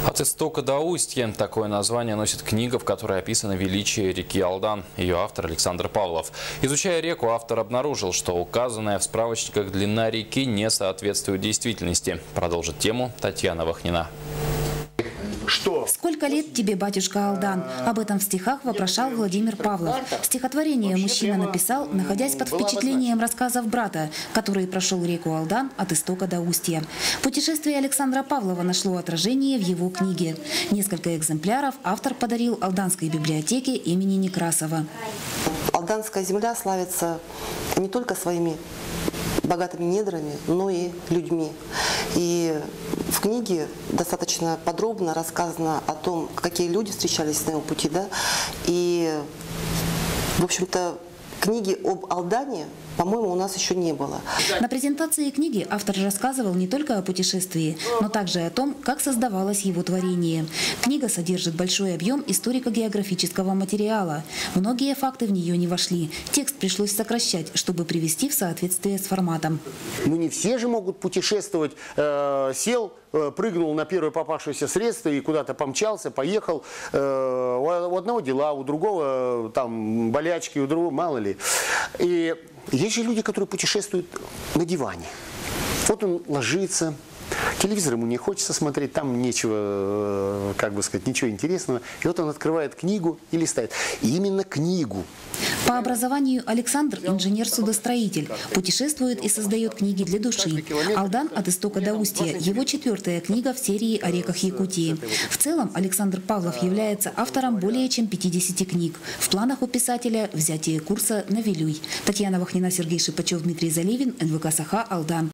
От истока до устья – такое название носит книга, в которой описано величие реки Алдан. Ее автор Александр Павлов. Изучая реку, автор обнаружил, что указанная в справочниках длина реки не соответствует действительности. Продолжит тему Татьяна Вахнина. «Сколько лет тебе, батюшка Алдан?» Об этом в стихах вопрошал Владимир Павлов. Стихотворение мужчина написал, находясь под впечатлением рассказов брата, который прошел реку Алдан от истока до устья. Путешествие Александра Павлова нашло отражение в его книге. Несколько экземпляров автор подарил Алданской библиотеке имени Некрасова. Алданская земля славится не только своими богатыми недрами, но и людьми. И в книге достаточно подробно рассказано о том, какие люди встречались на его пути, да. И, в общем-то, книги об Алдане, по-моему, у нас еще не было. На презентации книги автор рассказывал не только о путешествии, но также о том, как создавалось его творение. Книга содержит большой объем историко-географического материала. Многие факты в нее не вошли. Текст пришлось сокращать, чтобы привести в соответствие с форматом. Ну не все же могут путешествовать. Сел, прыгнул на первое попавшееся средство и куда-то помчался, поехал. У одного дела, у другого там болячки, у другого мало ли. И есть же люди, которые путешествуют на диване. Вот он ложится, телевизор ему не хочется смотреть, там нечего, как бы сказать, ничего интересного. И вот он открывает книгу и листает. И именно книгу. По образованию Александр – инженер-судостроитель. Путешествует и создает книги для души. «Алдан. От истока до устья» – его 4-я книга в серии о реках Якутии. В целом Александр Павлов является автором более чем 50 книг. В планах у писателя взятие курса на Вилюй. Татьяна Вахнина, Сергей Шипачев, Дмитрий Заливин, НВК «Саха», Алдан.